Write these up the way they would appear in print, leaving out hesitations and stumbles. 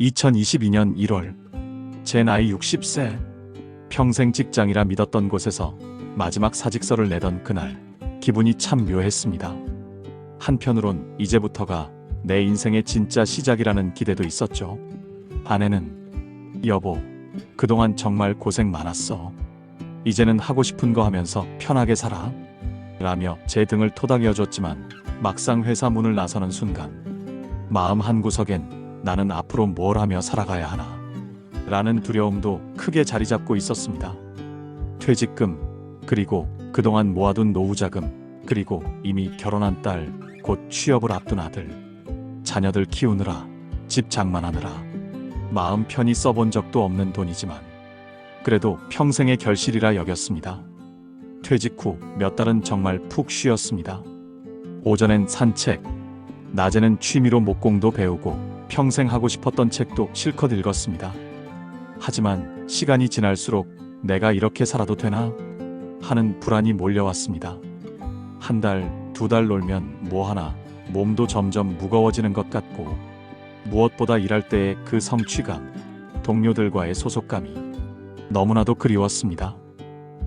2022년 1월, 제 나이 60세, 평생 직장이라 믿었던 곳에서 마지막 사직서를 내던 그날, 기분이 참 묘했습니다. 한편으론 이제부터가 내 인생의 진짜 시작이라는 기대도 있었죠. 아내는 여보, 그동안 정말 고생 많았어. 이제는 하고 싶은 거 하면서 편하게 살아. 라며 제 등을 토닥여줬지만 막상 회사 문을 나서는 순간 마음 한구석엔 나는 앞으로 뭘 하며 살아가야 하나 라는 두려움도 크게 자리 잡고 있었습니다. 퇴직금, 그리고 그동안 모아둔 노후자금, 그리고 이미 결혼한 딸, 곧 취업을 앞둔 아들, 자녀들 키우느라, 집 장만하느라 마음 편히 써본 적도 없는 돈이지만 그래도 평생의 결실이라 여겼습니다. 퇴직 후 몇 달은 정말 푹 쉬었습니다. 오전엔 산책, 낮에는 취미로 목공도 배우고 평생 하고 싶었던 책도 실컷 읽었습니다. 하지만 시간이 지날수록 내가 이렇게 살아도 되나 하는 불안이 몰려왔습니다. 한 달, 두 달 놀면 뭐하나 몸도 점점 무거워지는 것 같고 무엇보다 일할 때의 그 성취감, 동료들과의 소속감이 너무나도 그리웠습니다.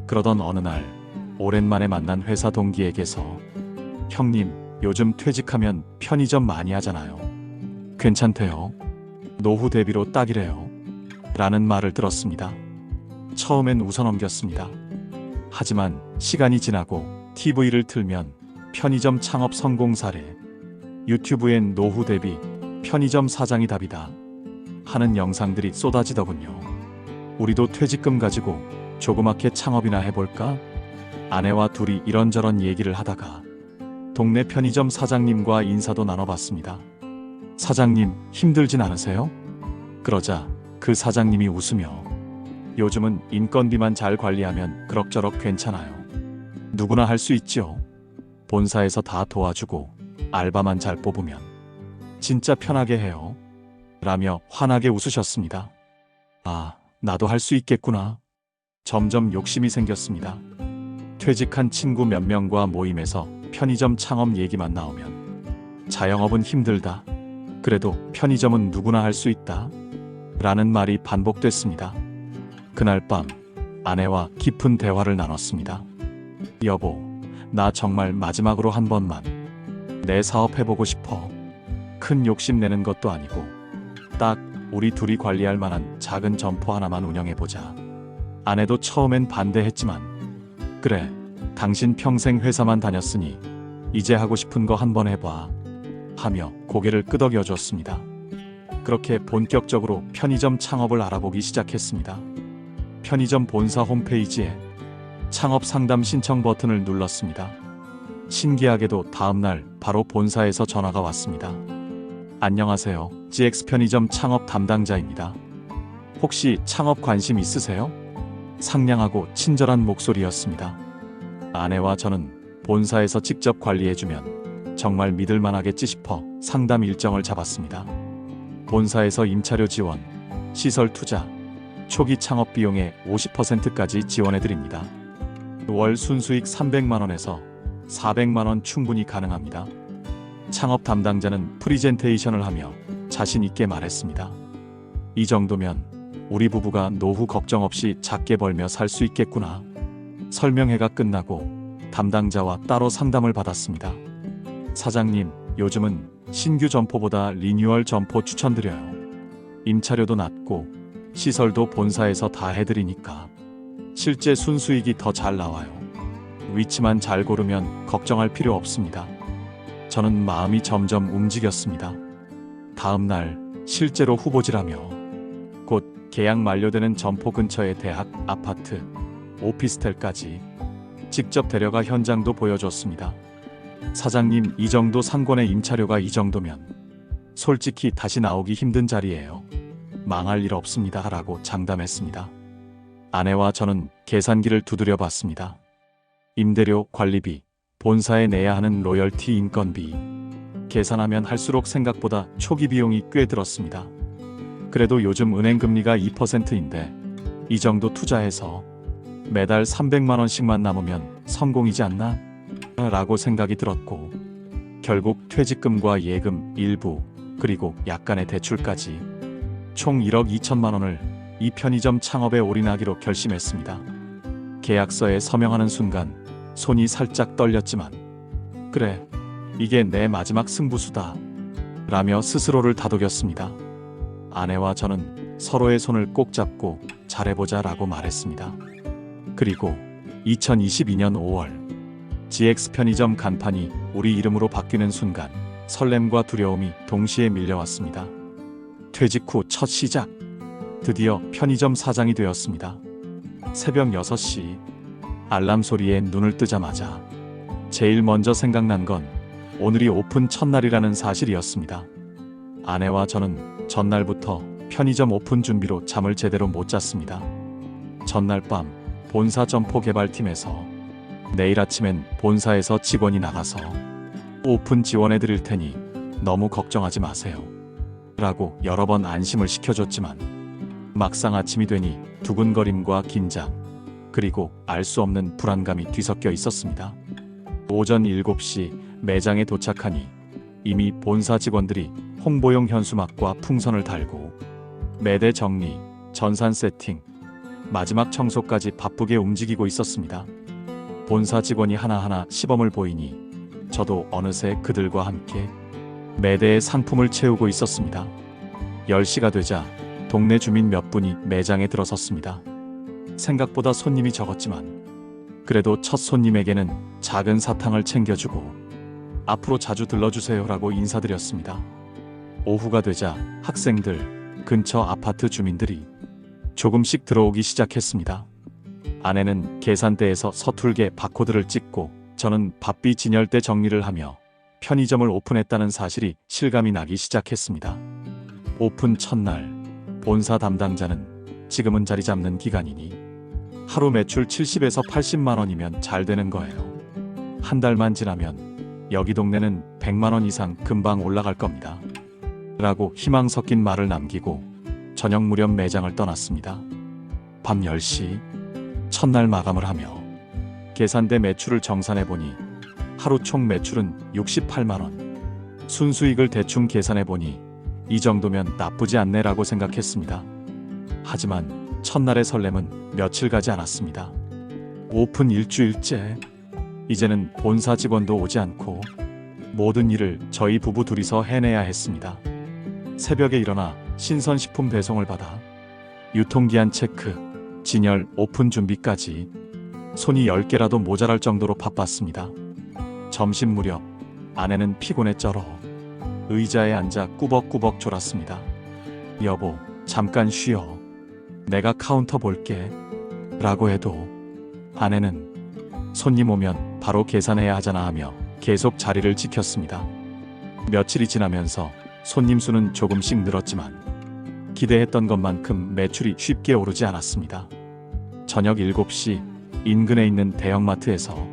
그러던 어느 날 오랜만에 만난 회사 동기에게서 형님, 요즘 퇴직하면 편의점 많이 하잖아요. 괜찮대요. 노후 대비로 딱이래요. 라는 말을 들었습니다. 처음엔 웃어넘겼습니다. 하지만 시간이 지나고 TV를 틀면 편의점 창업 성공 사례, 유튜브엔 노후 대비 편의점 사장이 답이다 하는 영상들이 쏟아지더군요. 우리도 퇴직금 가지고 조그맣게 창업이나 해볼까? 아내와 둘이 이런저런 얘기를 하다가 동네 편의점 사장님과 인사도 나눠봤습니다. 사장님, 힘들진 않으세요? 그러자 그 사장님이 웃으며 요즘은 인건비만 잘 관리하면 그럭저럭 괜찮아요. 누구나 할 수 있죠. 본사에서 다 도와주고 알바만 잘 뽑으면 진짜 편하게 해요. 라며 환하게 웃으셨습니다. 아, 나도 할 수 있겠구나. 점점 욕심이 생겼습니다. 퇴직한 친구 몇 명과 모임에서 편의점 창업 얘기만 나오면 자영업은 힘들다. 그래도 편의점은 누구나 할 수 있다. 라는 말이 반복됐습니다. 그날 밤 아내와 깊은 대화를 나눴습니다. 여보, 나 정말 마지막으로 한 번만 내 사업 해보고 싶어. 큰 욕심 내는 것도 아니고 딱 우리 둘이 관리할 만한 작은 점포 하나만 운영해보자. 아내도 처음엔 반대했지만 그래, 당신 평생 회사만 다녔으니 이제 하고 싶은 거 한번 해봐 하며 고개를 끄덕여줬습니다. 그렇게 본격적으로 편의점 창업을 알아보기 시작했습니다. 편의점 본사 홈페이지에 창업 상담 신청 버튼을 눌렀습니다. 신기하게도 다음날 바로 본사에서 전화가 왔습니다. 안녕하세요. GX 편의점 창업 담당자입니다. 혹시 창업 관심 있으세요? 상냥하고 친절한 목소리였습니다. 아내와 저는 본사에서 직접 관리해주면 정말 믿을만하겠지 싶어 상담 일정을 잡았습니다. 본사에서 임차료 지원, 시설 투자, 초기 창업 비용의 50%까지 지원해드립니다. 월 순수익 300만원에서 400만원 충분히 가능합니다. 창업 담당자는 프리젠테이션을 하며 자신 있게 말했습니다. 이 정도면 우리 부부가 노후 걱정 없이 작게 벌며 살 수 있겠구나. 설명회가 끝나고 담당자와 따로 상담을 받았습니다. 사장님, 요즘은 신규 점포보다 리뉴얼 점포 추천드려요. 임차료도 낮고 시설도 본사에서 다 해드리니까 실제 순수익이 더 잘 나와요. 위치만 잘 고르면 걱정할 필요 없습니다. 저는 마음이 점점 움직였습니다. 다음 날 실제로 후보지라며 곧 계약 만료되는 점포 근처의 대학, 아파트, 오피스텔까지 직접 데려가 현장도 보여줬습니다. 사장님, 이 정도 상권의 임차료가 이 정도면 솔직히 다시 나오기 힘든 자리예요. 망할 일 없습니다. 라고 장담했습니다. 아내와 저는 계산기를 두드려 봤습니다. 임대료, 관리비, 본사에 내야 하는 로열티, 인건비 계산하면 할수록 생각보다 초기 비용이 꽤 들었습니다. 그래도 요즘 은행 금리가 2%인데 이 정도 투자해서 매달 300만원씩만 남으면 성공이지 않나? 라고 생각이 들었고 결국 퇴직금과 예금 일부 그리고 약간의 대출까지 총 1억 2천만 원을 이 편의점 창업에 올인하기로 결심했습니다. 계약서에 서명하는 순간 손이 살짝 떨렸지만 그래, 이게 내 마지막 승부수다 라며 스스로를 다독였습니다. 아내와 저는 서로의 손을 꼭 잡고 잘해보자 라고 말했습니다. 그리고 2022년 5월 GX 편의점 간판이 우리 이름으로 바뀌는 순간 설렘과 두려움이 동시에 밀려왔습니다. 퇴직 후 첫 시작, 드디어 편의점 사장이 되었습니다. 새벽 6시 알람 소리에 눈을 뜨자마자 제일 먼저 생각난 건 오늘이 오픈 첫날이라는 사실이었습니다. 아내와 저는 전날부터 편의점 오픈 준비로 잠을 제대로 못 잤습니다. 전날 밤 본사 점포 개발팀에서 내일 아침엔 본사에서 직원이 나가서 오픈 지원해 드릴 테니 너무 걱정하지 마세요 라고 여러 번 안심을 시켜줬지만 막상 아침이 되니 두근거림과 긴장, 그리고 알 수 없는 불안감이 뒤섞여 있었습니다. 오전 7시 매장에 도착하니 이미 본사 직원들이 홍보용 현수막과 풍선을 달고 매대 정리, 전산 세팅, 마지막 청소까지 바쁘게 움직이고 있었습니다. 본사 직원이 하나하나 시범을 보이니 저도 어느새 그들과 함께 매대에 상품을 채우고 있었습니다. 10시가 되자 동네 주민 몇 분이 매장에 들어섰습니다. 생각보다 손님이 적었지만 그래도 첫 손님에게는 작은 사탕을 챙겨주고 앞으로 자주 들러주세요 라고 인사드렸습니다. 오후가 되자 학생들, 근처 아파트 주민들이 조금씩 들어오기 시작했습니다. 아내는 계산대에서 서툴게 바코드를 찍고 저는 바삐 진열대 정리를 하며 편의점을 오픈했다는 사실이 실감이 나기 시작했습니다. 오픈 첫날 본사 담당자는 지금은 자리 잡는 기간이니 하루 매출 70에서 80만 원이면 잘 되는 거예요. 한 달만 지나면 여기 동네는 100만 원 이상 금방 올라갈 겁니다. 라고 희망 섞인 말을 남기고 저녁 무렵 매장을 떠났습니다. 밤 10시 첫날 마감을 하며 계산대 매출을 정산해보니 하루 총 매출은 68만 원. 순수익을 대충 계산해보니 이 정도면 나쁘지 않네라고 생각했습니다. 하지만 첫날의 설렘은 며칠 가지 않았습니다. 오픈 일주일째, 이제는 본사 직원도 오지 않고 모든 일을 저희 부부 둘이서 해내야 했습니다. 새벽에 일어나 신선식품 배송을 받아 유통기한 체크, 진열, 오픈 준비까지 손이 10개라도 모자랄 정도로 바빴습니다. 점심 무렵 아내는 피곤에 쩔어 의자에 앉아 꾸벅꾸벅 졸았습니다. 여보, 잠깐 쉬어. 내가 카운터 볼게. 라고 해도 아내는 손님 오면 바로 계산해야 하잖아 하며 계속 자리를 지켰습니다. 며칠이 지나면서 손님 수는 조금씩 늘었지만 기대했던 것만큼 매출이 쉽게 오르지 않았습니다. 저녁 7시 인근에 있는 대형마트에서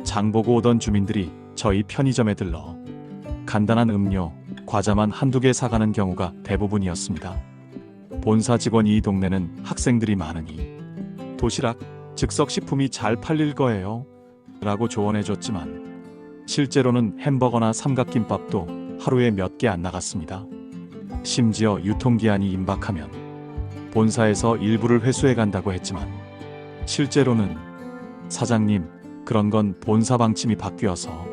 장보고 오던 주민들이 저희 편의점에 들러 간단한 음료, 과자만 한두 개 사가는 경우가 대부분이었습니다. 본사 직원이 이 동네는 학생들이 많으니 도시락, 즉석식품이 잘 팔릴 거예요 라고 조언해줬지만 실제로는 햄버거나 삼각김밥도 하루에 몇 개 안 나갔습니다. 심지어 유통기한이 임박하면 본사에서 일부를 회수해 간다고 했지만 실제로는 사장님, 그런 건 본사 방침이 바뀌어서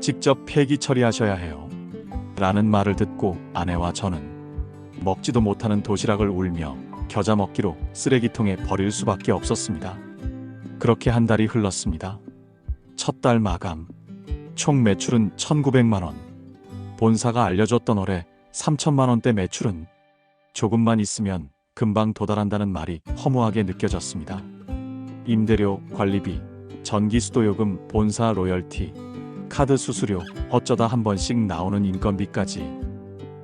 직접 폐기 처리하셔야 해요 라는 말을 듣고 아내와 저는 먹지도 못하는 도시락을 울며 겨자 먹기로 쓰레기통에 버릴 수밖에 없었습니다. 그렇게 한 달이 흘렀습니다. 첫 달 마감, 총 매출은 1,900만 원. 본사가 알려줬던 올해 3천만 원대 매출은 조금만 있으면 금방 도달한다는 말이 허무하게 느껴졌습니다. 임대료, 관리비, 전기 수도요금, 본사 로열티, 카드 수수료, 어쩌다 한 번씩 나오는 인건비까지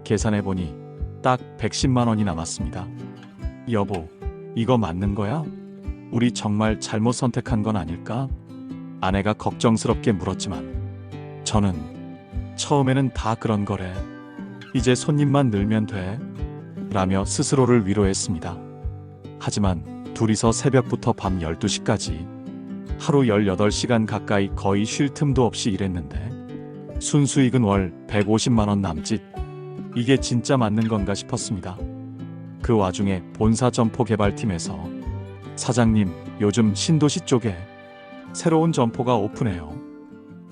계산해보니 딱 110만 원이 남았습니다. 여보, 이거 맞는 거야? 우리 정말 잘못 선택한 건 아닐까? 아내가 걱정스럽게 물었지만 저는 처음에는 다 그런 거래. 이제 손님만 늘면 돼. 라며 스스로를 위로했습니다. 하지만 둘이서 새벽부터 밤 12시까지 하루 18시간 가까이 거의 쉴 틈도 없이 일했는데 순수익은 월 150만 원 남짓. 이게 진짜 맞는 건가 싶었습니다. 그 와중에 본사 점포 개발팀에서 사장님, 요즘 신도시 쪽에 새로운 점포가 오픈해요.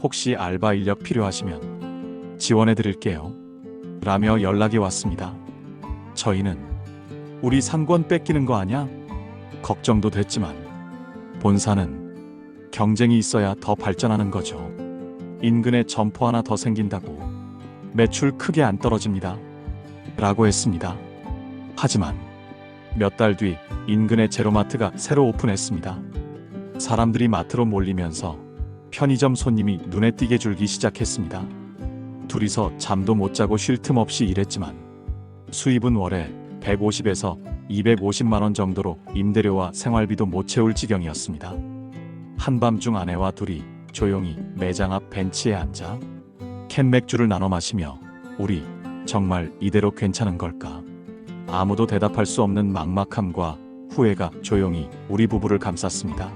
혹시 알바 인력 필요하시면 지원해 드릴게요. 라며 연락이 왔습니다. 저희는 우리 상권 뺏기는 거 아냐? 걱정도 됐지만 본사는 경쟁이 있어야 더 발전하는 거죠. 인근에 점포 하나 더 생긴다고 매출 크게 안 떨어집니다. 라고 했습니다. 하지만 몇 달 뒤 인근에 제로마트가 새로 오픈했습니다. 사람들이 마트로 몰리면서 편의점 손님이 눈에 띄게 줄기 시작했습니다. 둘이서 잠도 못 자고 쉴 틈 없이 일했지만 수입은 월에 150에서 250만 원 정도로 임대료와 생활비도 못 채울 지경이었습니다. 한밤중 아내와 둘이 조용히 매장 앞 벤치에 앉아 캔 맥주를 나눠 마시며 우리 정말 이대로 괜찮은 걸까? 아무도 대답할 수 없는 막막함과 후회가 조용히 우리 부부를 감쌌습니다.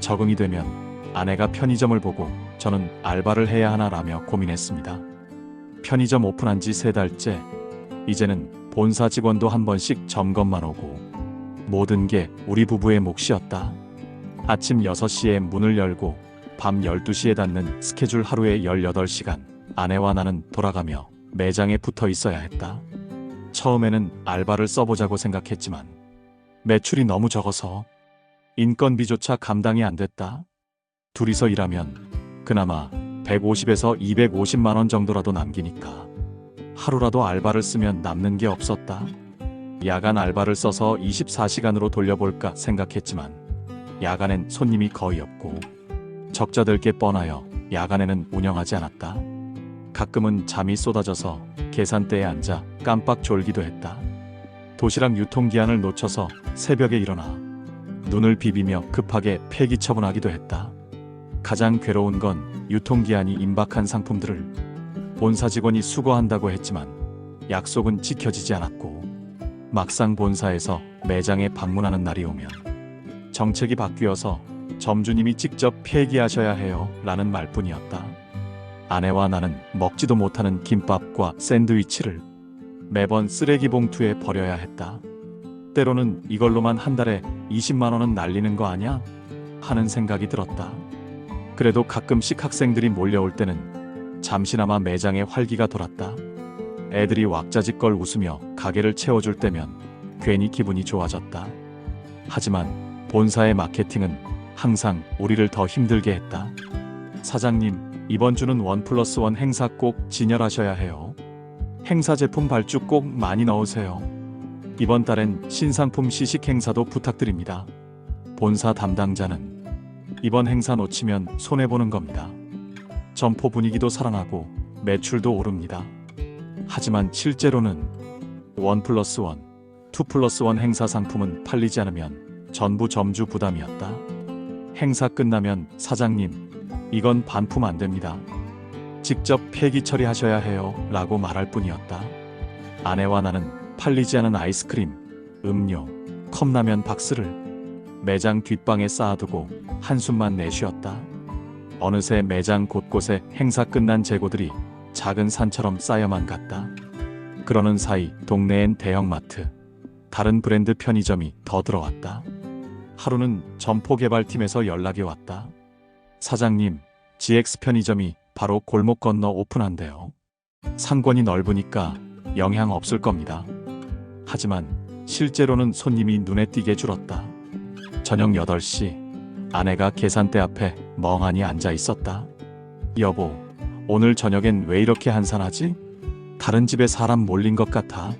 적응이 되면 아내가 편의점을 보고 저는 알바를 해야 하나라며 고민했습니다. 편의점 오픈한 지 3달째, 이제는 본사 직원도 한 번씩 점검만 오고 모든 게 우리 부부의 몫이었다. 아침 6시에 문을 열고 밤 12시에 닫는 스케줄 하루에 18시간, 아내와 나는 돌아가며 매장에 붙어 있어야 했다. 처음에는 알바를 써보자고 생각했지만 매출이 너무 적어서 인건비조차 감당이 안 됐다. 둘이서 일하면 그나마 150에서 250만 원 정도라도 남기니까 하루라도 알바를 쓰면 남는 게 없었다. 야간 알바를 써서 24시간으로 돌려볼까 생각했지만 야간엔 손님이 거의 없고 적자될 게 뻔하여 야간에는 운영하지 않았다. 가끔은 잠이 쏟아져서 계산대에 앉아 깜빡 졸기도 했다. 도시락 유통기한을 놓쳐서 새벽에 일어나 눈을 비비며 급하게 폐기 처분하기도 했다. 가장 괴로운 건 유통기한이 임박한 상품들을 본사 직원이 수거한다고 했지만 약속은 지켜지지 않았고 막상 본사에서 매장에 방문하는 날이 오면 정책이 바뀌어서 점주님이 직접 폐기하셔야 해요 라는 말뿐이었다. 아내와 나는 먹지도 못하는 김밥과 샌드위치를 매번 쓰레기 봉투에 버려야 했다. 때로는 이걸로만 한 달에 20만 원은 날리는 거 아냐? 하는 생각이 들었다. 그래도 가끔씩 학생들이 몰려올 때는 잠시나마 매장에 활기가 돌았다. 애들이 왁자지껄 웃으며 가게를 채워줄 때면 괜히 기분이 좋아졌다. 하지만 본사의 마케팅은 항상 우리를 더 힘들게 했다. 사장님, 이번 주는 1+1 행사 꼭 진열하셔야 해요. 행사 제품 발주 꼭 많이 넣으세요. 이번 달엔 신상품 시식 행사도 부탁드립니다. 본사 담당자는 이번 행사 놓치면 손해보는 겁니다. 점포 분위기도 살아나고 매출도 오릅니다. 하지만 실제로는 1+1, 2+1 행사 상품은 팔리지 않으면 전부 점주 부담이었다. 행사 끝나면 사장님, 이건 반품 안 됩니다. 직접 폐기 처리하셔야 해요 라고 말할 뿐이었다. 아내와 나는 팔리지 않은 아이스크림, 음료, 컵라면 박스를 매장 뒷방에 쌓아두고 한숨만 내쉬었다. 어느새 매장 곳곳에 행사 끝난 재고들이 작은 산처럼 쌓여만 갔다. 그러는 사이 동네엔 대형마트, 다른 브랜드 편의점이 더 들어왔다. 하루는 점포 개발팀에서 연락이 왔다. 사장님, GX 편의점이 바로 골목 건너 오픈한대요. 상권이 넓으니까 영향 없을 겁니다. 하지만 실제로는 손님이 눈에 띄게 줄었다. 저녁 8시, 아내가 계산대 앞에 멍하니 앉아 있었다. 여보, 오늘 저녁엔 왜 이렇게 한산하지? 다른 집에 사람 몰린 것 같아.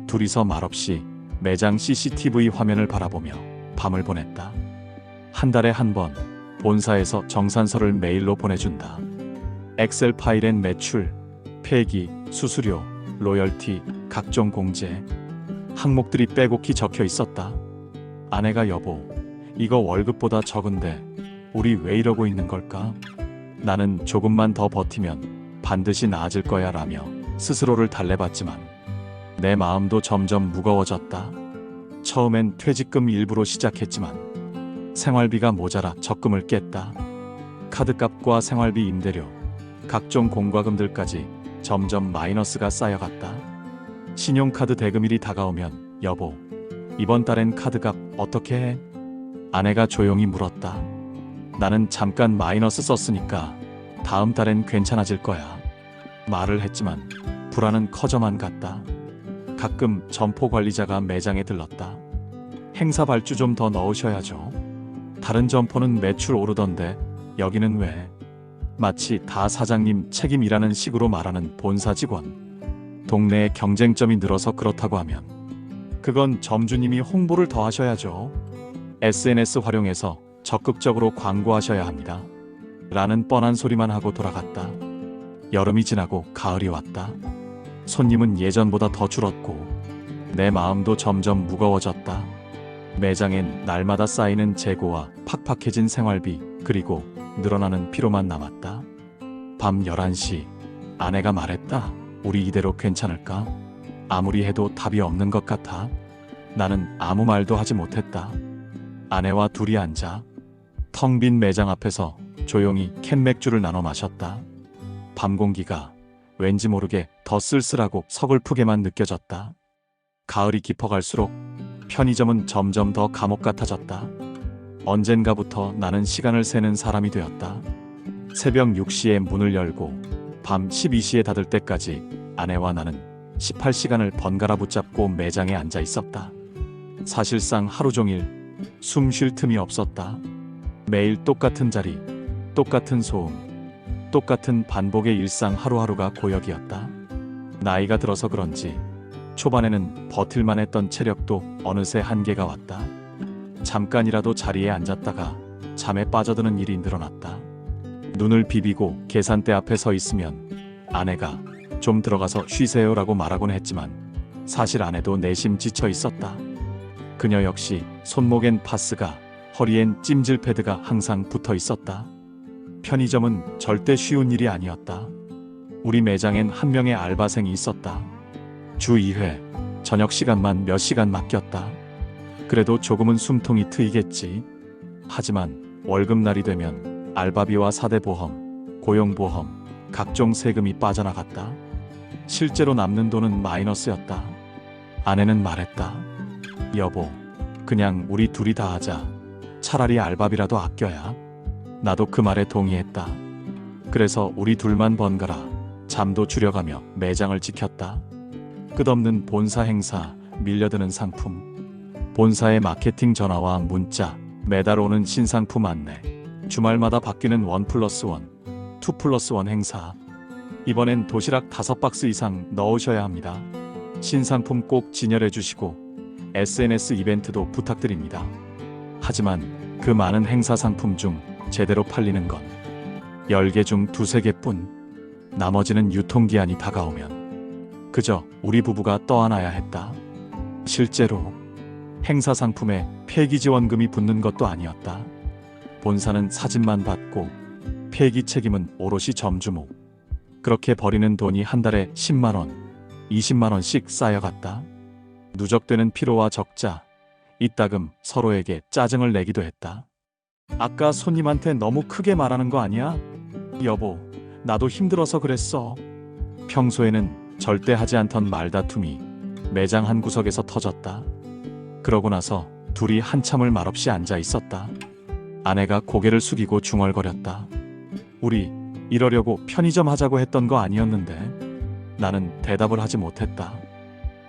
둘이서 말없이 매장 CCTV 화면을 바라보며 밤을 보냈다. 한 달에 한 번 본사에서 정산서를 메일로 보내준다. 엑셀 파일엔 매출, 폐기, 수수료, 로열티, 각종 공제 항목들이 빼곡히 적혀 있었다. 아내가 여보, 이거 월급보다 적은데 우리 왜 이러고 있는 걸까? 나는 조금만 더 버티면 반드시 나아질 거야 라며 스스로를 달래봤지만 내 마음도 점점 무거워졌다. 처음엔 퇴직금 일부로 시작했지만 생활비가 모자라 적금을 깼다. 카드값과 생활비, 임대료, 각종 공과금들까지 점점 마이너스가 쌓여갔다. 신용카드 대금일이 다가오면 여보, 이번 달엔 카드값 어떻게 해? 아내가 조용히 물었다. 나는 잠깐 마이너스 썼으니까 다음 달엔 괜찮아질 거야. 말을 했지만 불안은 커져만 갔다. 가끔 점포 관리자가 매장에 들렀다. 행사 발주 좀 더 넣으셔야죠. 다른 점포는 매출 오르던데 여기는 왜? 마치 다 사장님 책임이라는 식으로 말하는 본사 직원. 동네에 경쟁점이 늘어서 그렇다고 하면 그건 점주님이 홍보를 더 하셔야죠. SNS 활용해서 적극적으로 광고하셔야 합니다. 라는 뻔한 소리만 하고 돌아갔다. 여름이 지나고 가을이 왔다. 손님은 예전보다 더 줄었고 내 마음도 점점 무거워졌다. 매장엔 날마다 쌓이는 재고와 팍팍해진 생활비, 그리고 늘어나는 피로만 남았다. 밤 11시 아내가 말했다. 우리 이대로 괜찮을까? 아무리 해도 답이 없는 것 같아. 나는 아무 말도 하지 못했다. 아내와 둘이 앉아 텅 빈 매장 앞에서 조용히 캔 맥주를 나눠 마셨다. 밤 공기가 왠지 모르게 더 쓸쓸하고 서글프게만 느껴졌다. 가을이 깊어갈수록 편의점은 점점 더 감옥 같아졌다. 언젠가부터 나는 시간을 세는 사람이 되었다. 새벽 6시에 문을 열고 밤 12시에 닫을 때까지 아내와 나는 18시간을 번갈아 붙잡고 매장에 앉아 있었다. 사실상 하루 종일 숨 쉴 틈이 없었다. 매일 똑같은 자리, 똑같은 소음, 똑같은 반복의 일상 하루하루가 고역이었다. 나이가 들어서 그런지 초반에는 버틸만 했던 체력도 어느새 한계가 왔다. 잠깐이라도 자리에 앉았다가 잠에 빠져드는 일이 늘어났다. 눈을 비비고 계산대 앞에 서 있으면 아내가 좀 들어가서 쉬세요라고 말하곤 했지만 사실 아내도 내심 지쳐 있었다. 그녀 역시 손목엔 파스가, 허리엔 찜질 패드가 항상 붙어 있었다. 편의점은 절대 쉬운 일이 아니었다. 우리 매장엔 한 명의 알바생이 있었다. 주 2회, 저녁 시간만 몇 시간 맡겼다. 그래도 조금은 숨통이 트이겠지. 하지만 월급날이 되면 알바비와 사대보험, 고용보험, 각종 세금이 빠져나갔다. 실제로 남는 돈은 마이너스였다. 아내는 말했다. 여보, 그냥 우리 둘이 다 하자. 차라리 알바비라도 아껴야. 나도 그 말에 동의했다. 그래서 우리 둘만 번갈아 잠도 줄여가며 매장을 지켰다. 끝없는 본사 행사, 밀려드는 상품, 본사의 마케팅 전화와 문자, 매달 오는 신상품 안내, 주말마다 바뀌는 1+1, 2+1 행사. 이번엔 도시락 5박스 이상 넣으셔야 합니다. 신상품 꼭 진열해 주시고 SNS 이벤트도 부탁드립니다. 하지만 그 많은 행사 상품 중 제대로 팔리는 건 10개 중 2~3개뿐. 나머지는 유통기한이 다가오면 그저 우리 부부가 떠안아야 했다. 실제로 행사 상품에 폐기 지원금이 붙는 것도 아니었다. 본사는 사진만 받고 폐기 책임은 오롯이 점주목. 그렇게 버리는 돈이 한 달에 10만 원, 20만 원씩 쌓여갔다. 누적되는 피로와 적자, 이따금 서로에게 짜증을 내기도 했다. 아까 손님한테 너무 크게 말하는 거 아니야? 여보, 나도 힘들어서 그랬어. 평소에는 절대 하지 않던 말다툼이 매장 한 구석에서 터졌다. 그러고 나서 둘이 한참을 말없이 앉아 있었다. 아내가 고개를 숙이고 중얼거렸다. 우리 이러려고 편의점 하자고 했던 거 아니었는데. 나는 대답을 하지 못했다.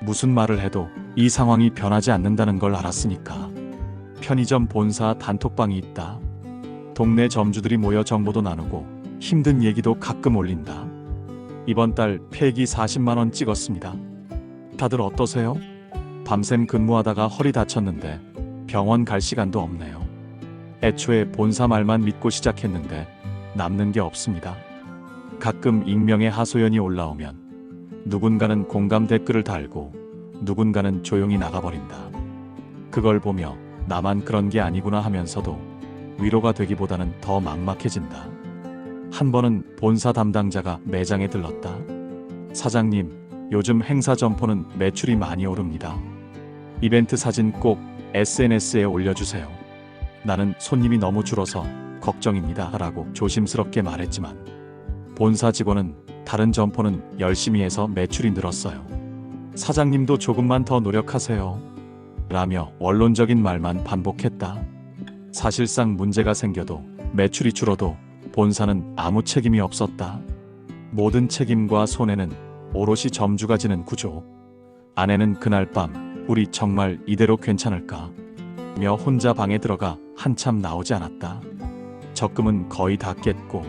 무슨 말을 해도 이 상황이 변하지 않는다는 걸 알았으니까. 편의점 본사 단톡방이 있다. 동네 점주들이 모여 정보도 나누고 힘든 얘기도 가끔 올린다. 이번 달 폐기 40만 원 찍었습니다. 다들 어떠세요? 밤샘 근무하다가 허리 다쳤는데 병원 갈 시간도 없네요. 애초에 본사 말만 믿고 시작했는데 남는 게 없습니다. 가끔 익명의 하소연이 올라오면 누군가는 공감 댓글을 달고 누군가는 조용히 나가버린다. 그걸 보며 나만 그런 게 아니구나 하면서도 위로가 되기보다는 더 막막해진다. 한 번은 본사 담당자가 매장에 들렀다. 사장님, 요즘 행사 점포는 매출이 많이 오릅니다. 이벤트 사진 꼭 SNS에 올려주세요. 나는 손님이 너무 줄어서 걱정입니다 라고 조심스럽게 말했지만 본사 직원은 다른 점포는 열심히 해서 매출이 늘었어요. 사장님도 조금만 더 노력하세요. 라며 원론적인 말만 반복했다. 사실상 문제가 생겨도 매출이 줄어도 본사는 아무 책임이 없었다. 모든 책임과 손해는 오롯이 점주가 지는 구조. 아내는 그날 밤 우리 정말 이대로 괜찮을까? 며 혼자 방에 들어가 한참 나오지 않았다. 적금은 거의 다 깼고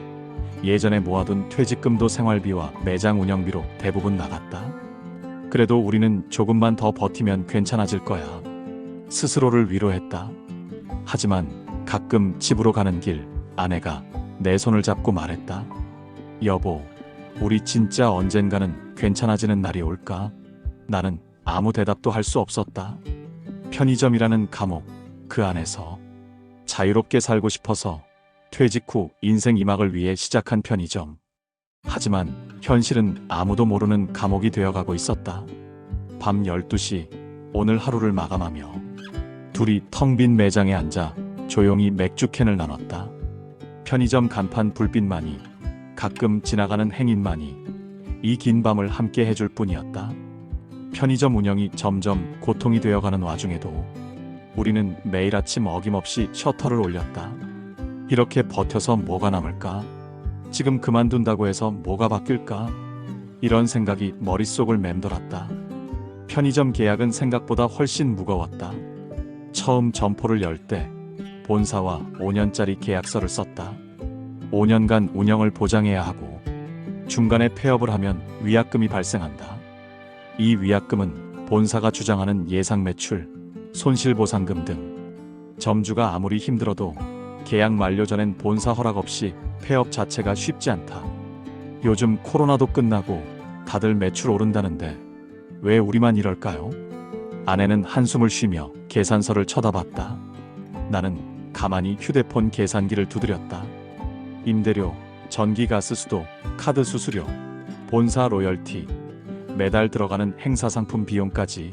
예전에 모아둔 퇴직금도 생활비와 매장 운영비로 대부분 나갔다. 그래도 우리는 조금만 더 버티면 괜찮아질 거야. 스스로를 위로했다. 하지만 가끔 집으로 가는 길 아내가 내 손을 잡고 말했다. 여보, 우리 진짜 언젠가는 괜찮아지는 날이 올까? 나는 아무 대답도 할 수 없었다. 편의점이라는 감옥, 그 안에서 자유롭게 살고 싶어서 퇴직 후 인생 2막을 위해 시작한 편의점. 하지만 현실은 아무도 모르는 감옥이 되어가고 있었다. 밤 12시 오늘 하루를 마감하며 둘이 텅 빈 매장에 앉아 조용히 맥주캔을 나눴다. 편의점 간판 불빛만이, 가끔 지나가는 행인만이 이 긴 밤을 함께 해줄 뿐이었다. 편의점 운영이 점점 고통이 되어가는 와중에도 우리는 매일 아침 어김없이 셔터를 올렸다. 이렇게 버텨서 뭐가 남을까? 지금 그만둔다고 해서 뭐가 바뀔까? 이런 생각이 머릿속을 맴돌았다. 편의점 계약은 생각보다 훨씬 무거웠다. 처음 점포를 열 때 본사와 5년짜리 계약서를 썼다. 5년간 운영을 보장해야 하고 중간에 폐업을 하면 위약금이 발생한다. 이 위약금은 본사가 주장하는 예상 매출, 손실보상금 등 점주가 아무리 힘들어도 계약 만료 전엔 본사 허락 없이 폐업 자체가 쉽지 않다. 요즘 코로나도 끝나고 다들 매출 오른다는데 왜 우리만 이럴까요? 아내는 한숨을 쉬며 계산서를 쳐다봤다. 나는 가만히 휴대폰 계산기를 두드렸다. 임대료, 전기가스 수도, 카드 수수료, 본사 로열티, 매달 들어가는 행사 상품 비용까지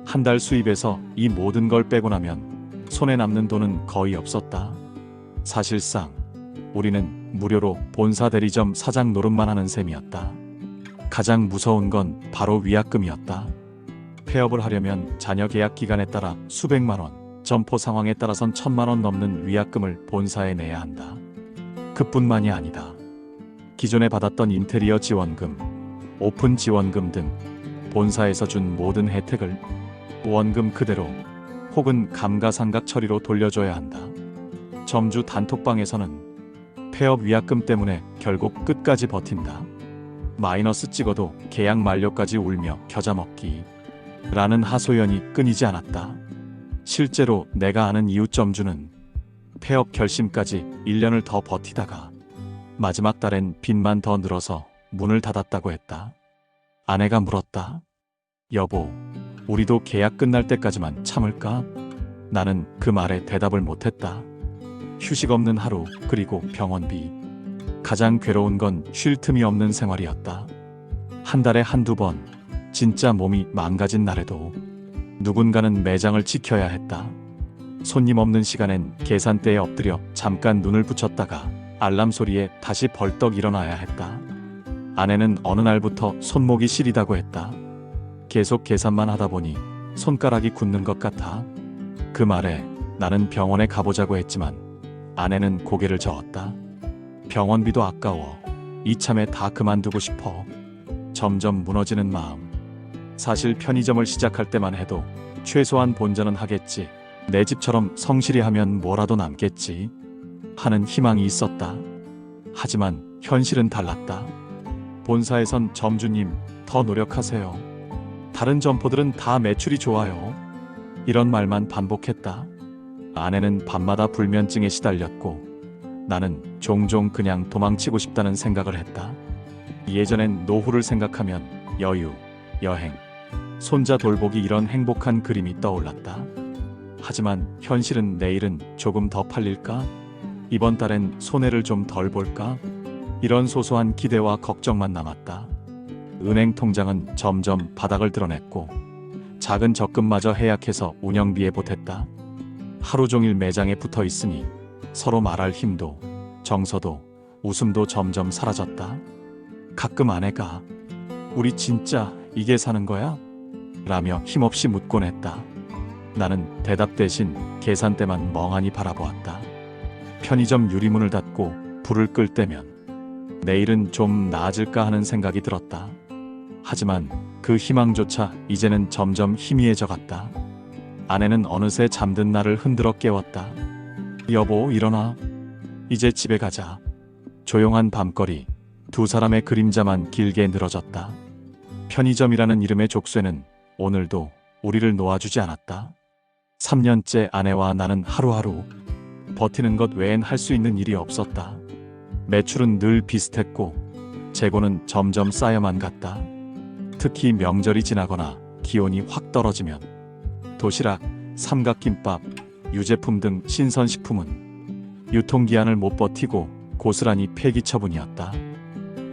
한 달 수입에서 이 모든 걸 빼고 나면 손에 남는 돈은 거의 없었다. 사실상 우리는 무료로 본사 대리점 사장 노릇만 하는 셈이었다. 가장 무서운 건 바로 위약금이었다. 폐업을 하려면 자녀 계약 기간에 따라 수백만 원, 점포 상황에 따라선 1,000만 원 넘는 위약금을 본사에 내야 한다. 그뿐만이 아니다. 기존에 받았던 인테리어 지원금, 오픈 지원금 등 본사에서 준 모든 혜택을 원금 그대로 혹은 감가상각 처리로 돌려줘야 한다. 점주 단톡방에서는 폐업 위약금 때문에 결국 끝까지 버틴다. 마이너스 찍어도 계약 만료까지 울며 겨자 먹기 라는 하소연이 끊이지 않았다. 실제로 내가 아는 이웃 점주는 폐업 결심까지 1년을 더 버티다가 마지막 달엔 빚만 더 늘어서 문을 닫았다고 했다. 아내가 물었다. 여보, 우리도 계약 끝날 때까지만 참을까? 나는 그 말에 대답을 못했다. 휴식 없는 하루, 그리고 병원비. 가장 괴로운 건 쉴 틈이 없는 생활이었다. 한 달에 한두 번, 진짜 몸이 망가진 날에도 누군가는 매장을 지켜야 했다. 손님 없는 시간엔 계산대에 엎드려 잠깐 눈을 붙였다가 알람 소리에 다시 벌떡 일어나야 했다. 아내는 어느 날부터 손목이 시리다고 했다. 계속 계산만 하다 보니 손가락이 굳는 것 같아. 그 말에 나는 병원에 가보자고 했지만 아내는 고개를 저었다. 병원비도 아까워. 이참에 다 그만두고 싶어. 점점 무너지는 마음. 사실 편의점을 시작할 때만 해도 최소한 본전은 하겠지. 내 집처럼 성실히 하면 뭐라도 남겠지. 하는 희망이 있었다. 하지만 현실은 달랐다. 본사에선 점주님, 더 노력하세요. 다른 점포들은 다 매출이 좋아요. 이런 말만 반복했다. 아내는 밤마다 불면증에 시달렸고 나는 종종 그냥 도망치고 싶다는 생각을 했다. 예전엔 노후를 생각하면 여유, 여행, 손자 돌보기 이런 행복한 그림이 떠올랐다. 하지만 현실은 내일은 조금 더 팔릴까? 이번 달엔 손해를 좀 덜 볼까? 이런 소소한 기대와 걱정만 남았다. 은행 통장은 점점 바닥을 드러냈고 작은 적금마저 해약해서 운영비에 보탰다. 하루 종일 매장에 붙어 있으니 서로 말할 힘도 정서도 웃음도 점점 사라졌다. 가끔 아내가 우리 진짜 이게 사는 거야? 라며 힘없이 묻곤 했다. 나는 대답 대신 계산대만 멍하니 바라보았다. 편의점 유리문을 닫고 불을 끌 때면 내일은 좀 나아질까 하는 생각이 들었다. 하지만 그 희망조차 이제는 점점 희미해져 갔다. 아내는 어느새 잠든 나를 흔들어 깨웠다. 여보, 일어나. 이제 집에 가자. 조용한 밤거리, 두 사람의 그림자만 길게 늘어졌다. 편의점이라는 이름의 족쇄는 오늘도 우리를 놓아주지 않았다. 3년째 아내와 나는 하루하루 버티는 것 외엔 할 수 있는 일이 없었다. 매출은 늘 비슷했고 재고는 점점 쌓여만 갔다. 특히 명절이 지나거나 기온이 확 떨어지면 도시락, 삼각김밥, 유제품 등 신선식품은 유통기한을 못 버티고 고스란히 폐기 처분이었다.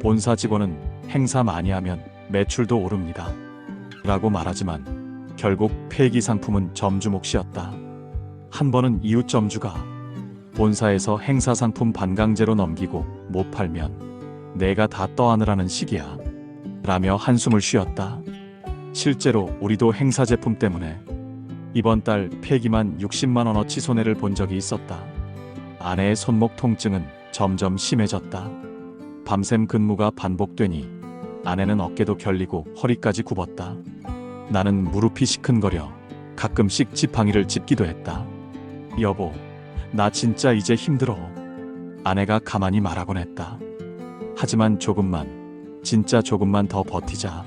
본사 직원은 행사 많이 하면 매출도 오릅니다. 라고 말하지만 결국 폐기 상품은 점주 몫이었다. 한 번은 이웃 점주가 본사에서 행사 상품 반강제로 넘기고 못 팔면 내가 다 떠안으라는 식이야. 라며 한숨을 쉬었다. 실제로 우리도 행사 제품 때문에 이번 달 폐기만 60만 원어치 손해를 본 적이 있었다. 아내의 손목 통증은 점점 심해졌다. 밤샘 근무가 반복되니 아내는 어깨도 결리고 허리까지 굽었다. 나는 무릎이 시큰거려 가끔씩 지팡이를 짚기도 했다. 여보, 나 진짜 이제 힘들어. 아내가 가만히 말하곤 했다. 하지만 조금만, 진짜 조금만 더 버티자.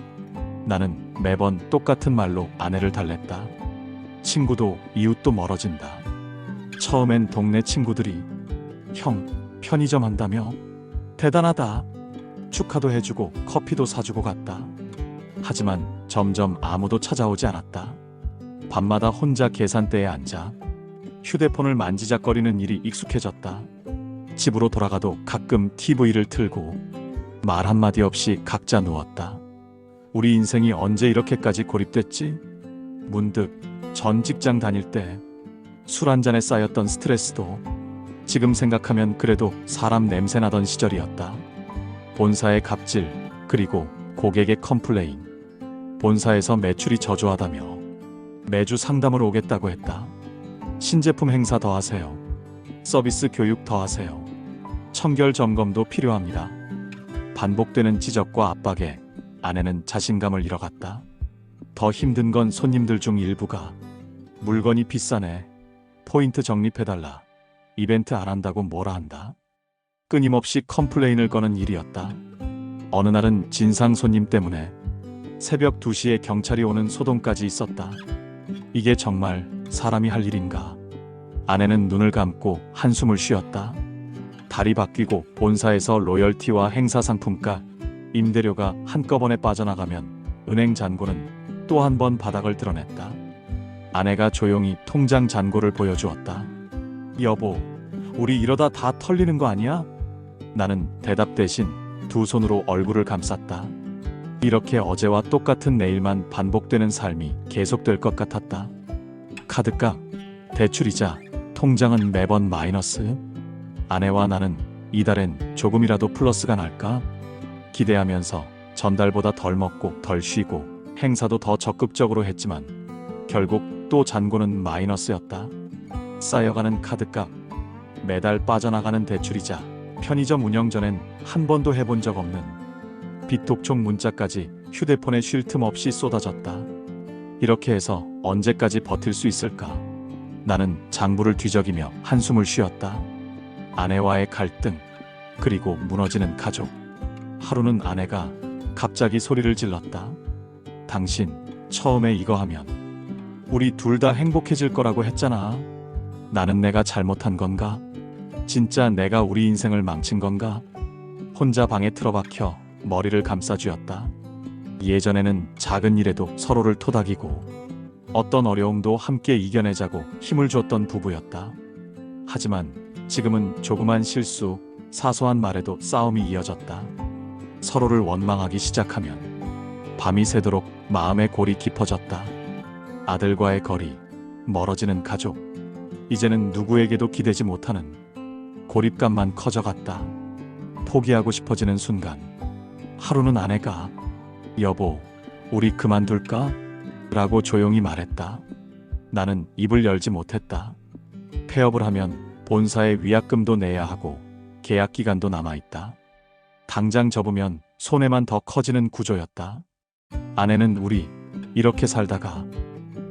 나는 매번 똑같은 말로 아내를 달랬다. 친구도 이웃도 멀어진다. 처음엔 동네 친구들이 형, 편의점 한다며? 대단하다. 축하도 해주고 커피도 사주고 갔다. 하지만 점점 아무도 찾아오지 않았다. 밤마다 혼자 계산대에 앉아 휴대폰을 만지작거리는 일이 익숙해졌다. 집으로 돌아가도 가끔 TV를 틀고 말 한마디 없이 각자 누웠다. 우리 인생이 언제 이렇게까지 고립됐지? 문득 전 직장 다닐 때 술 한 잔에 쌓였던 스트레스도 지금 생각하면 그래도 사람 냄새 나던 시절이었다. 본사의 갑질, 그리고 고객의 컴플레인. 본사에서 매출이 저조하다며 매주 상담을 오겠다고 했다. 신제품 행사 더 하세요. 서비스 교육 더 하세요. 청결 점검도 필요합니다. 반복되는 지적과 압박에 아내는 자신감을 잃어갔다. 더 힘든 건 손님들 중 일부가 물건이 비싸네. 포인트 적립해달라. 이벤트 안 한다고 뭐라 한다. 끊임없이 컴플레인을 거는 일이었다. 어느 날은 진상 손님 때문에 새벽 2시에 경찰이 오는 소동까지 있었다. 이게 정말 사람이 할 일인가? 아내는 눈을 감고 한숨을 쉬었다. 달이 바뀌고 본사에서 로열티와 행사 상품가, 임대료가 한꺼번에 빠져나가면 은행 잔고는 또 한 번 바닥을 드러냈다. 아내가 조용히 통장 잔고를 보여주었다. 여보, 우리 이러다 다 털리는 거 아니야? 나는 대답 대신 두 손으로 얼굴을 감쌌다. 이렇게 어제와 똑같은 내일만 반복되는 삶이 계속될 것 같았다. 카드값, 대출이자, 통장은 매번 마이너스. 아내와 나는 이달엔 조금이라도 플러스가 날까? 기대하면서 전달보다 덜 먹고 덜 쉬고 행사도 더 적극적으로 했지만 결국 또 잔고는 마이너스였다. 쌓여가는 카드값, 매달 빠져나가는 대출이자, 편의점 운영 전엔 한 번도 해본 적 없는 비톡촉 문자까지 휴대폰에 쉴 틈 없이 쏟아졌다. 이렇게 해서 언제까지 버틸 수 있을까? 나는 장부를 뒤적이며 한숨을 쉬었다. 아내와의 갈등, 그리고 무너지는 가족. 하루는 아내가 갑자기 소리를 질렀다. 당신 처음에 이거 하면 우리 둘 다 행복해질 거라고 했잖아. 나는 내가 잘못한 건가? 진짜 내가 우리 인생을 망친 건가? 혼자 방에 틀어박혀 머리를 감싸쥐었다. 예전에는 작은 일에도 서로를 토닥이고 어떤 어려움도 함께 이겨내자고 힘을 줬던 부부였다. 하지만 지금은 조그만 실수, 사소한 말에도 싸움이 이어졌다. 서로를 원망하기 시작하면 밤이 새도록 마음의 골이 깊어졌다. 아들과의 거리, 멀어지는 가족. 이제는 누구에게도 기대지 못하는 고립감만 커져갔다. 포기하고 싶어지는 순간 하루는 아내가 여보, 우리 그만둘까? 라고 조용히 말했다. 나는 입을 열지 못했다. 폐업을 하면 본사에 위약금도 내야 하고 계약 기간도 남아있다. 당장 접으면 손해만 더 커지는 구조였다. 아내는 우리 이렇게 살다가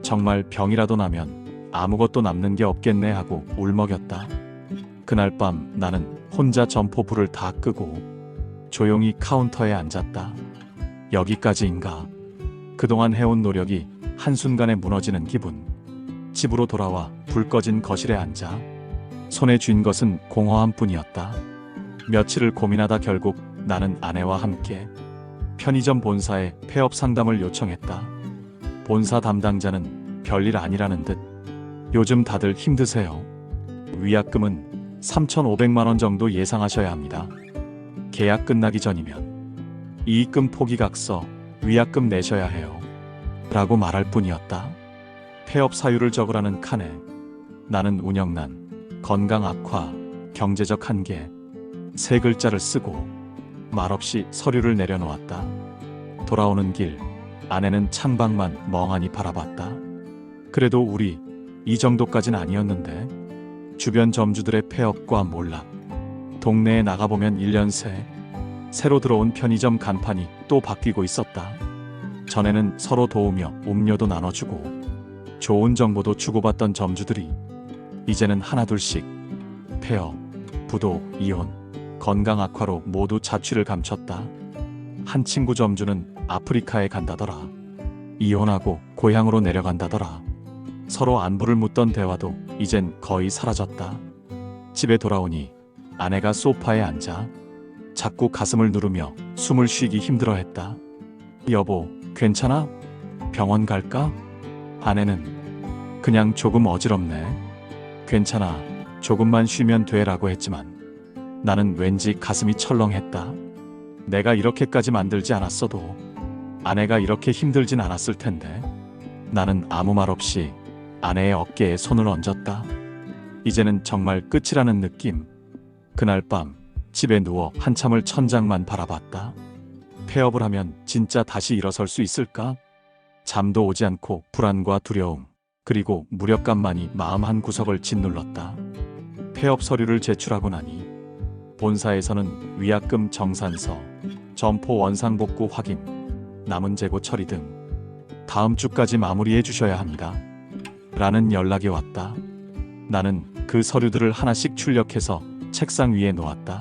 정말 병이라도 나면 아무것도 남는 게 없겠네 하고 울먹였다. 그날 밤 나는 혼자 점포 불을 다 끄고 조용히 카운터에 앉았다. 여기까지인가? 그동안 해온 노력이 한순간에 무너지는 기분. 집으로 돌아와 불 꺼진 거실에 앉아 손에 쥔 것은 공허함 뿐이었다. 며칠을 고민하다 결국 나는 아내와 함께 편의점 본사에 폐업 상담을 요청했다. 본사 담당자는 별일 아니라는 듯 요즘 다들 힘드세요. 위약금은 3,500만 원 정도 예상하셔야 합니다. 계약 끝나기 전이면 이익금 포기각서, 위약금 내셔야 해요. 라고 말할 뿐이었다. 폐업 사유를 적으라는 칸에 나는 운영난, 건강 악화, 경제적 한계, 세 글자를 쓰고 말없이 서류를 내려놓았다. 돌아오는 길, 아내는 창밖만 멍하니 바라봤다. 그래도 우리 이 정도까진 아니었는데. 주변 점주들의 폐업과 몰락, 동네에 나가보면 1년 새로 들어온 편의점 간판이 또 바뀌고 있었다. 전에는 서로 도우며 음료도 나눠주고 좋은 정보도 주고받던 점주들이 이제는 하나둘씩 폐업, 부도, 이혼, 건강 악화로 모두 자취를 감췄다. 한 친구 점주는 아프리카에 간다더라. 이혼하고 고향으로 내려간다더라. 서로 안부를 묻던 대화도 이젠 거의 사라졌다. 집에 돌아오니 아내가 소파에 앉아 자꾸 가슴을 누르며 숨을 쉬기 힘들어했다. 여보, 괜찮아? 병원 갈까? 아내는 그냥 조금 어지럽네. 괜찮아. 조금만 쉬면 돼라고 했지만 나는 왠지 가슴이 철렁했다. 내가 이렇게까지 만들지 않았어도 아내가 이렇게 힘들진 않았을 텐데. 나는 아무 말 없이 아내의 어깨에 손을 얹었다. 이제는 정말 끝이라는 느낌. 그날 밤 집에 누워 한참을 천장만 바라봤다. 폐업을 하면 진짜 다시 일어설 수 있을까? 잠도 오지 않고 불안과 두려움, 그리고 무력감만이 마음 한 구석을 짓눌렀다. 폐업 서류를 제출하고 나니 본사에서는 위약금 정산서, 점포 원상복구 확인, 남은 재고 처리 등 다음 주까지 마무리해 주셔야 합니다. 라는 연락이 왔다. 나는 그 서류들을 하나씩 출력해서 책상 위에 놓았다.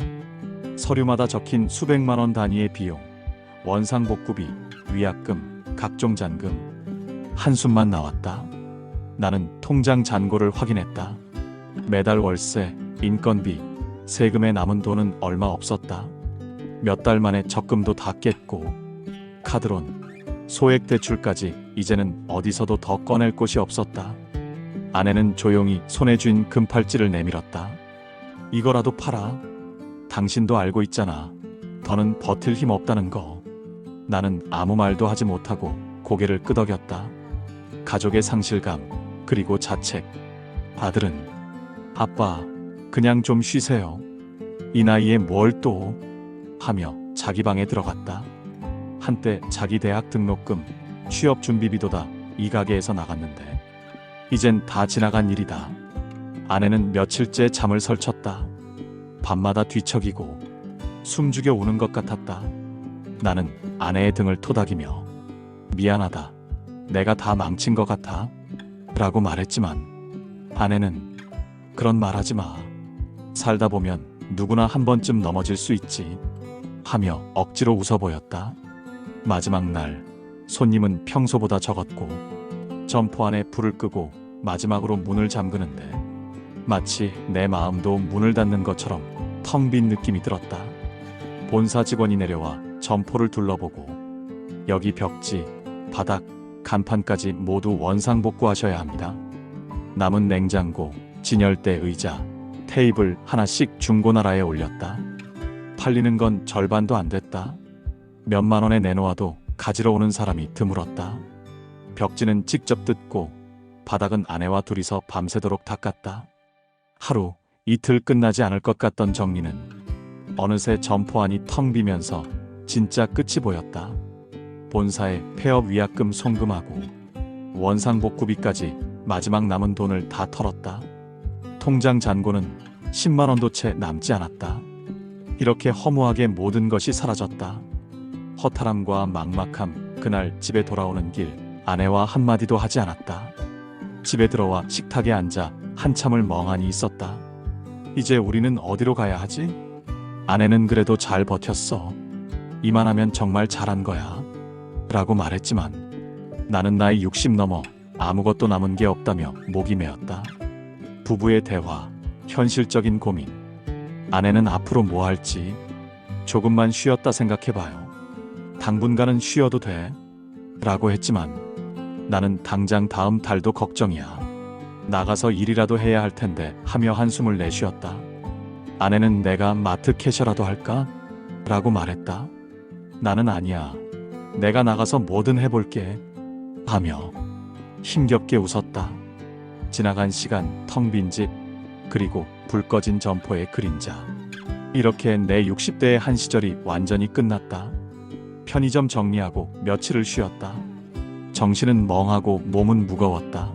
서류마다 적힌 수백만 원 단위의 비용, 원상복구비, 위약금, 각종 잔금. 한숨만 나왔다. 나는 통장 잔고를 확인했다. 매달 월세, 인건비, 세금에 남은 돈은 얼마 없었다. 몇 달 만에 적금도 다 깼고 카드론, 소액 대출까지 이제는 어디서도 더 꺼낼 곳이 없었다. 아내는 조용히 손에 쥔 금팔찌를 내밀었다. 이거라도 팔아. 당신도 알고 있잖아. 더는 버틸 힘 없다는 거. 나는 아무 말도 하지 못하고 고개를 끄덕였다. 가족의 상실감, 그리고 자책. 아들은 아빠, 그냥 좀 쉬세요. 이 나이에 뭘 또 하며 자기 방에 들어갔다. 한때 자기 대학 등록금, 취업 준비비도 다 이 가게에서 나갔는데 이젠 다 지나간 일이다. 아내는 며칠째 잠을 설쳤다. 밤마다 뒤척이고 숨죽여 우는 것 같았다. 나는 아내의 등을 토닥이며 미안하다. 내가 다 망친 것 같아. 라고 말했지만 아내는 그런 말 하지 마. 살다 보면 누구나 한 번쯤 넘어질 수 있지. 하며 억지로 웃어 보였다. 마지막 날 손님은 평소보다 적었고 점포 안에 불을 끄고 마지막으로 문을 잠그는데 마치 내 마음도 문을 닫는 것처럼 텅 빈 느낌이 들었다. 본사 직원이 내려와 점포를 둘러보고 여기 벽지, 바닥, 간판까지 모두 원상복구하셔야 합니다. 남은 냉장고, 진열대 의자, 테이블 하나씩 중고나라에 올렸다. 팔리는 건 절반도 안 됐다. 몇만 원에 내놓아도 가지러 오는 사람이 드물었다. 벽지는 직접 뜯고 바닥은 아내와 둘이서 밤새도록 닦았다. 하루, 이틀 끝나지 않을 것 같던 정리는 어느새 점포 안이 텅 비면서 진짜 끝이 보였다. 본사에 폐업 위약금 송금하고 원상복구비까지 마지막 남은 돈을 다 털었다. 통장 잔고는 10만 원도 채 남지 않았다. 이렇게 허무하게 모든 것이 사라졌다. 허탈함과 막막함. 그날 집에 돌아오는 길 아내와 한마디도 하지 않았다. 집에 들어와 식탁에 앉아 한참을 멍하니 있었다. 이제 우리는 어디로 가야 하지? 아내는 그래도 잘 버텼어. 이만하면 정말 잘한 거야. 라고 말했지만 나는 나이 60 넘어 아무것도 남은 게 없다며 목이 메었다. 부부의 대화, 현실적인 고민. 아내는 앞으로 뭐 할지. 조금만 쉬었다 생각해봐요. 당분간은 쉬어도 돼. 라고 했지만 나는 당장 다음 달도 걱정이야. 나가서 일이라도 해야 할 텐데 하며 한숨을 내쉬었다. 아내는 내가 마트 캐셔라도 할까? 라고 말했다. 나는 아니야. 내가 나가서 뭐든 해볼게. 하며 힘겹게 웃었다. 지나간 시간, 텅 빈 집, 그리고 불 꺼진 점포의 그림자. 이렇게 내 60대의 한 시절이 완전히 끝났다. 편의점 정리하고 며칠을 쉬었다. 정신은 멍하고 몸은 무거웠다.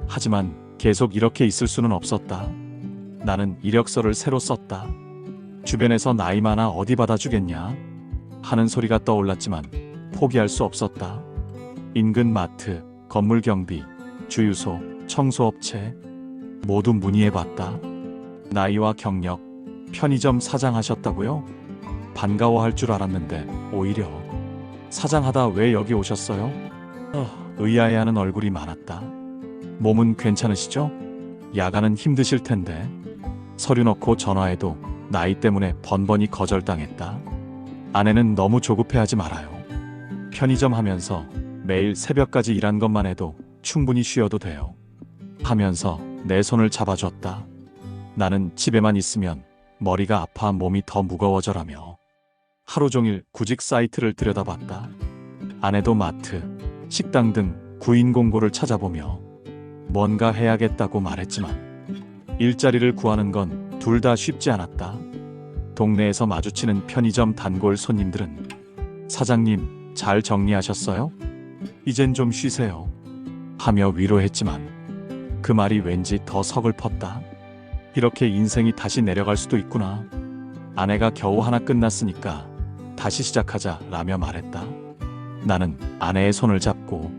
하지만 계속 이렇게 있을 수는 없었다. 나는 이력서를 새로 썼다. 주변에서 나이 많아 어디 받아주겠냐 하는 소리가 떠올랐지만 포기할 수 없었다. 인근 마트, 건물 경비, 주유소, 청소업체 모두 문의해봤다. 나이와 경력, 편의점 사장 하셨다고요? 반가워할 줄 알았는데 오히려 사장하다 왜 여기 오셨어요? 의아해하는 얼굴이 많았다. 몸은 괜찮으시죠? 야간은 힘드실 텐데. 서류 넣고 전화해도 나이 때문에 번번이 거절당했다. 아내는 너무 조급해하지 말아요. 편의점 하면서 매일 새벽까지 일한 것만 해도 충분히 쉬어도 돼요. 하면서 내 손을 잡아줬다. 나는 집에만 있으면 머리가 아파 몸이 더 무거워져라며 하루 종일 구직 사이트를 들여다봤다. 아내도 마트, 식당 등 구인 공고를 찾아보며 뭔가 해야겠다고 말했지만 일자리를 구하는 건 둘 다 쉽지 않았다. 동네에서 마주치는 편의점 단골 손님들은 사장님 잘 정리하셨어요? 이젠 좀 쉬세요. 하며 위로했지만 그 말이 왠지 더 서글펐다. 이렇게 인생이 다시 내려갈 수도 있구나. 아내가 겨우 하나 끝났으니까 다시 시작하자 라며 말했다. 나는 아내의 손을 잡고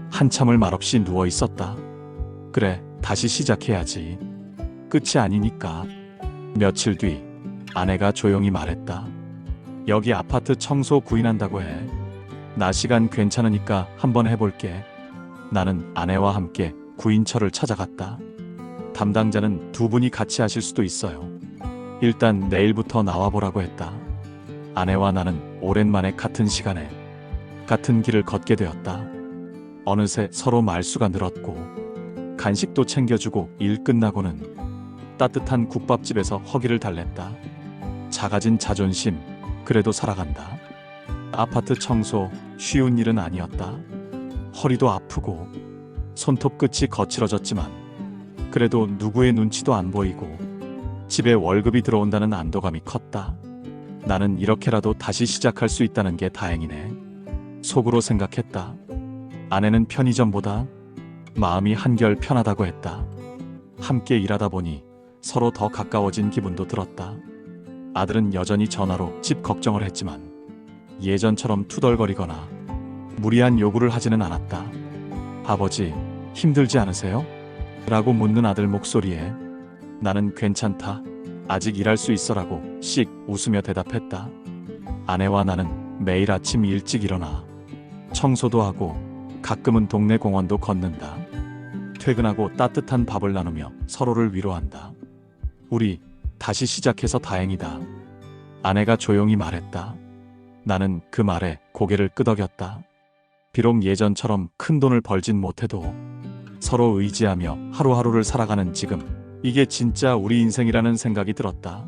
한참을 말없이 누워 있었다. 그래, 다시 시작해야지. 끝이 아니니까. 며칠 뒤 아내가 조용히 말했다. 여기 아파트 청소 구인한다고 해. 나 시간 괜찮으니까 한번 해볼게. 나는 아내와 함께 구인처를 찾아갔다. 담당자는 두 분이 같이 하실 수도 있어요. 일단 내일부터 나와보라고 했다. 아내와 나는 오랜만에 같은 시간에 같은 길을 걷게 되었다. 어느새 서로 말수가 늘었고 간식도 챙겨주고 일 끝나고는 따뜻한 국밥집에서 허기를 달랬다. 작아진 자존심, 그래도 살아간다. 아파트 청소, 쉬운 일은 아니었다. 허리도 아프고 손톱 끝이 거칠어졌지만 그래도 누구의 눈치도 안 보이고 집에 월급이 들어온다는 안도감이 컸다. 나는 이렇게라도 다시 시작할 수 있다는 게 다행이네. 속으로 생각했다. 아내는 편의점보다 마음이 한결 편하다고 했다. 함께 일하다 보니 서로 더 가까워진 기분도 들었다. 아들은 여전히 전화로 집 걱정을 했지만 예전처럼 투덜거리거나 무리한 요구를 하지는 않았다. 아버지, 힘들지 않으세요? 라고 묻는 아들 목소리에 나는 괜찮다. 아직 일할 수 있어라고 씩 웃으며 대답했다. 아내와 나는 매일 아침 일찍 일어나 청소도 하고 가끔은 동네 공원도 걷는다. 퇴근하고 따뜻한 밥을 나누며 서로를 위로한다. 우리 다시 시작해서 다행이다. 아내가 조용히 말했다. 나는 그 말에 고개를 끄덕였다. 비록 예전처럼 큰 돈을 벌진 못해도 서로 의지하며 하루하루를 살아가는 지금, 이게 진짜 우리 인생이라는 생각이 들었다.